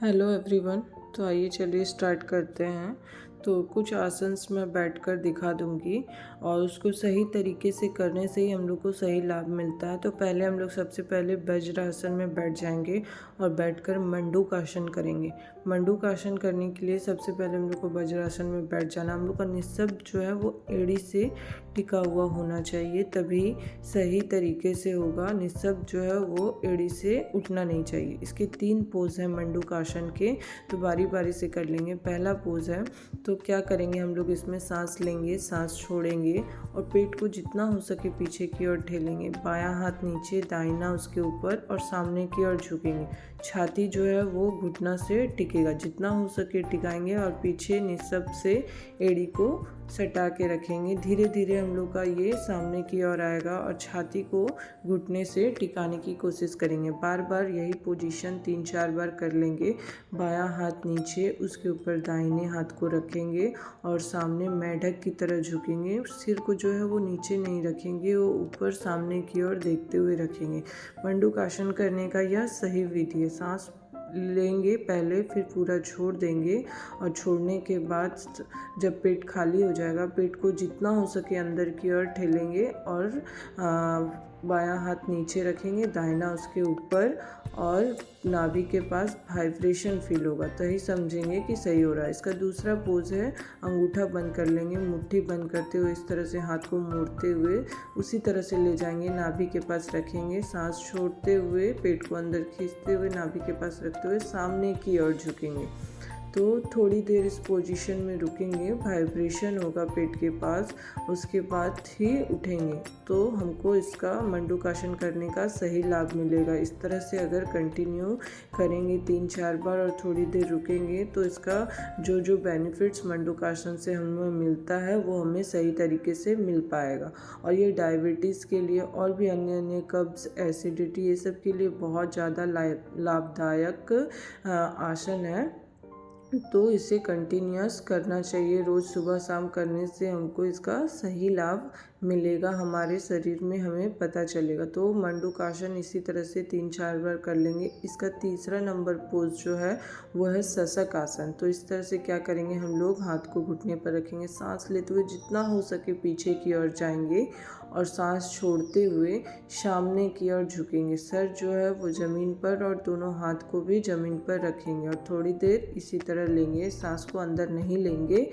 Hello everyone. तो आइए चलिए स्टार्ट करते हैं। तो कुछ आसन्स मैं बैठकर दिखा दूंगी और उसको सही तरीके से करने से ही हम लोग को सही लाभ मिलता है। तो पहले हम लोग सबसे पहले वज्रासन में बैठ जाएंगे और बैठकर मंडूकासन करेंगे। मंडूकासन करने के लिए सबसे पहले हम लोग को वज्रासन में बैठ जाना। हम लोग का निस्सब जो है वो एड़ी से टिका हुआ होना चाहिए, तभी सही तरीके से होगा। निस्सब जो है वो एड़ी से उठना नहीं चाहिए। इसके 3 पोज हैं मंडूकासन के, तो बारी बारी से कर लेंगे। पहला पोज है, तो क्या करेंगे हम लोग इसमें सांस लेंगे, सांस छोड़ेंगे और पेट को जितना हो सके पीछे की ओर ठेलेंगे। बायां हाथ नीचे, दाहिना उसके ऊपर और सामने की ओर झुकेंगे। छाती जो है वो घुटना से टिकेगा, जितना हो सके टिकाएंगे और पीछे निस्सब से एड़ी को सटा के रखेंगे। धीरे धीरे हम लोग का ये सामने की ओर आएगा और छाती को घुटने से टिकाने की कोशिश करेंगे। बार बार यही पोजीशन 3-4 बार कर लेंगे। बायां हाथ नीचे, उसके ऊपर दाहिने हाथ को रखेंगे और सामने मेढक की तरह झुकेंगे। सिर को जो है वो नीचे नहीं रखेंगे, वो ऊपर सामने की ओर देखते हुए रखेंगे। मंडूकासन करने का यह सही विधि है। सांस लेंगे पहले, फिर पूरा छोड़ देंगे और छोड़ने के बाद जब पेट खाली हो जाएगा, पेट को जितना हो सके अंदर की ओर ठेलेंगे और बायां हाथ नीचे रखेंगे, दाहिना उसके ऊपर और नाभि के पास वाइब्रेशन फील होगा, तो ही समझेंगे कि सही हो रहा है। इसका दूसरा पोज है, अंगूठा बंद कर लेंगे। मुट्ठी बंद करते हुए इस तरह से हाथ को मोड़ते हुए उसी तरह से ले जाएंगे, नाभि के पास रखेंगे। सांस छोड़ते हुए पेट को अंदर खींचते हुए नाभि के पास रखते हुए सामने की ओर झुकेंगे। तो थोड़ी देर इस पोजीशन में रुकेंगे, वाइब्रेशन होगा पेट के पास, उसके बाद ही उठेंगे। तो हमको इसका मंडूकासन करने का सही लाभ मिलेगा। इस तरह से अगर कंटिन्यू करेंगे 3-4 बार और थोड़ी देर रुकेंगे, तो इसका जो जो बेनिफिट्स मंडूकासन से हमें मिलता है वो हमें सही तरीके से मिल पाएगा। और ये डायबिटीज़ के लिए और भी अन्य अन्य कब्ज़, एसिडिटी, ये सब के लिए बहुत ज़्यादा लाभदायक आसन है। तो इसे कंटिन्यूअस करना चाहिए। रोज़ सुबह शाम करने से हमको इसका सही लाभ मिलेगा, हमारे शरीर में हमें पता चलेगा। तो मंडूकासन इसी तरह से 3-4 बार कर लेंगे। इसका तीसरा नंबर पोज जो है वो है सशक आसन। तो इस तरह से क्या करेंगे हम लोग, हाथ को घुटने पर रखेंगे, सांस लेते हुए जितना हो सके पीछे की ओर जाएंगे और सांस छोड़ते हुए सामने की ओर झुकेंगे। सर जो है वो ज़मीन पर और दोनों हाथ को भी ज़मीन पर रखेंगे और थोड़ी देर इसी तरह लेंगे। सांस को अंदर नहीं लेंगे,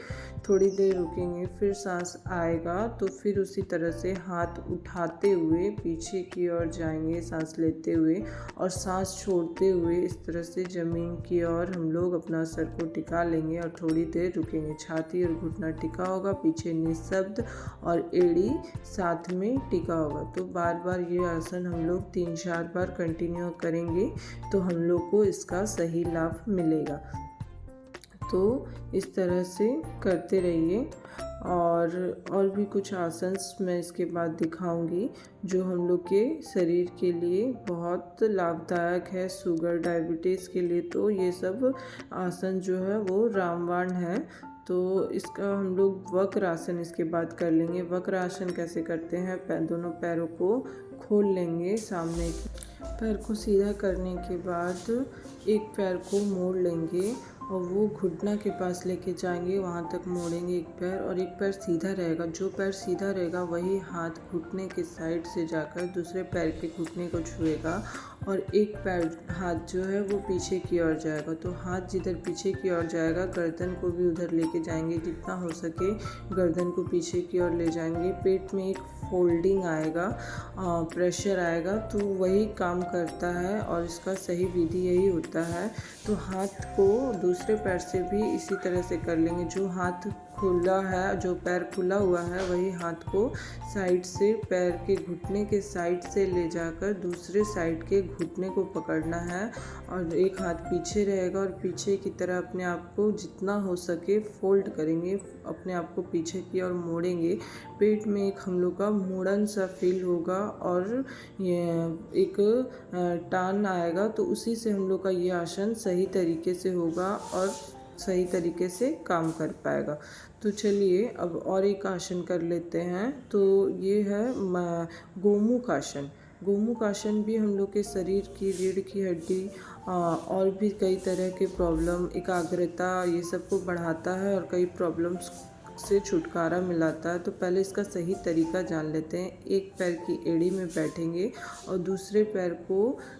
थोड़ी देर रुकेंगे, फिर सांस आएगा तो फिर उसी तरह से हाथ उठाते हुए पीछे की ओर जाएंगे सांस लेते हुए और सांस छोड़ते हुए इस तरह से ज़मीन की ओर हम लोग अपना सर को टिका लेंगे और थोड़ी देर रुकेंगे। छाती और घुटना टिका होगा, पीछे निःशब्द और एड़ी साथ में टिका होगा। तो बार बार ये आसन हम लोग 3-4 बार कंटिन्यू करेंगे तो हम लोग को इसका सही लाभ मिलेगा। तो इस तरह से करते रहिए। और भी कुछ आसन्स मैं इसके बाद दिखाऊंगी जो हम लोग के शरीर के लिए बहुत लाभदायक है। शुगर, डायबिटीज़ के लिए तो ये सब आसन जो है वो रामबाण है। तो इसका हम लोग वक्र आसन इसके बाद कर लेंगे। वक्र आसन कैसे करते हैं, दोनों पैरों को खोल लेंगे। सामने पैर को सीधा करने के बाद एक पैर को मोड़ लेंगे और वो घुटना के पास लेके जाएंगे, वहाँ तक मोड़ेंगे एक पैर और एक पैर सीधा रहेगा। जो पैर सीधा रहेगा वही हाथ घुटने के साइड से जाकर दूसरे पैर के घुटने को छुएगा और एक पैर हाथ जो है वो पीछे की ओर जाएगा। तो हाथ जिधर पीछे की ओर जाएगा गर्दन को भी उधर लेके जाएंगे, जितना हो सके गर्दन को पीछे की ओर ले जाएंगे। पेट में एक फोल्डिंग आएगा, प्रेशर आएगा, तो वही काम करता है और इसका सही विधि यही होता है। तो हाथ को दूसरे पैर से भी इसी तरह से कर लेंगे। जो हाथ खुला है, जो पैर खुला हुआ है, वही हाथ को साइड से पैर के घुटने के साइड से ले जाकर दूसरे साइड के घुटने को पकड़ना है और एक हाथ पीछे रहेगा और पीछे की तरह अपने आप को जितना हो सके फोल्ड करेंगे, अपने आप को पीछे की ओर मोड़ेंगे। पेट में एक हम लोग का मुड़न सा फील होगा और ये एक टान आएगा, तो उसी से हम लोग का ये आसन सही तरीके से होगा और सही तरीके से काम कर पाएगा। तो चलिए अब और एक आसन कर लेते हैं। तो ये है गोमुख आसन। गोमुख आसन भी हम लोग के शरीर की रीढ़ की हड्डी और भी कई तरह के प्रॉब्लम, एकाग्रता, ये सब को बढ़ाता है और कई प्रॉब्लम्स से छुटकारा मिलाता है। तो पहले इसका सही तरीका जान लेते हैं। एक पैर की एड़ी में बैठेंगे और दूसरे पैर को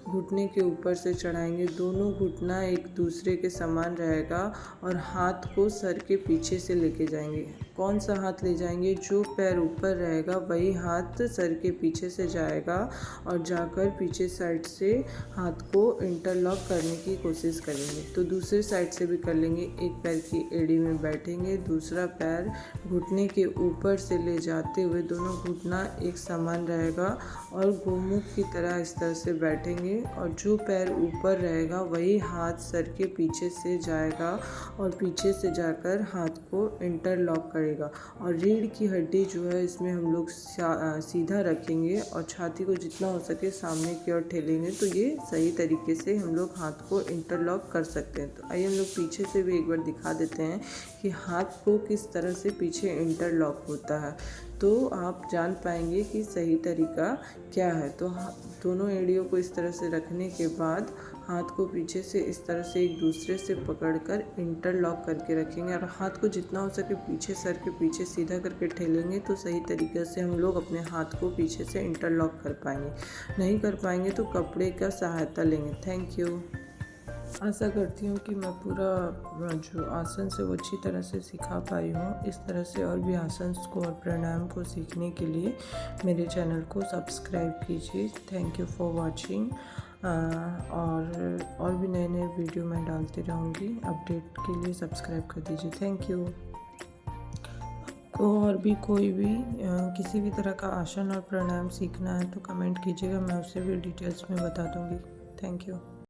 घुटने के ऊपर से चढ़ाएंगे। दोनों घुटना एक दूसरे के समान रहेगा और हाथ को सर के पीछे से लेके जाएंगे। कौन सा हाथ ले जाएंगे? जो पैर ऊपर रहेगा वही हाथ सर के पीछे से जाएगा और जाकर पीछे साइड से हाथ को इंटरलॉक करने की कोशिश करेंगे। तो दूसरे साइड से भी कर लेंगे। एक पैर की एड़ी में बैठेंगे, दूसरा पैर घुटने के ऊपर से ले जाते हुए दोनों घुटना एक समान रहेगा और गोमुख की तरह इस तरह से बैठेंगे और जो पैर ऊपर रहेगा वही हाथ सर के पीछे से जाएगा और पीछे से जाकर हाथ को इंटरलॉक करेगा। और रीढ़ की हड्डी जो है इसमें हम लोग सीधा रखेंगे और छाती को जितना हो सके सामने की ओर ठेलेंगे। तो ये सही तरीके से हम लोग हाथ को इंटरलॉक कर सकते हैं। तो आइए हम लोग पीछे से भी एक बार दिखा देते हैं कि हाथ को किस तरह से पीछे इंटरलॉक होता है, तो आप जान पाएंगे कि सही तरीका क्या है। तो दोनों एड़ियों को इस तरह से रखने के बाद हाथ को पीछे से इस तरह से एक दूसरे से पकड़कर इंटरलॉक करके रखेंगे और हाथ को जितना हो सके पीछे सर के पीछे सीधा करके ठेलेंगे। तो सही तरीके से हम लोग अपने हाथ को पीछे से इंटरलॉक कर पाएंगे। नहीं कर पाएंगे तो कपड़े का सहायता लेंगे। Thank you. आशा करती हूँ कि मैं पूरा जो आसन से वो अच्छी तरह से सिखा पाई हूँ। इस तरह से और भी आसन को और प्राणायाम को सीखने के लिए मेरे चैनल को सब्सक्राइब कीजिए। Thank you for watching. और भी नए नए वीडियो मैं डालती रहूँगी। अपडेट के लिए सब्सक्राइब कर दीजिए। Thank you. को और भी कोई भी किसी भी तरह का आसन और प्राणायाम सीखना है तो कमेंट कीजिएगा, मैं उसे भी डिटेल्स में बता दूँगी। Thank you.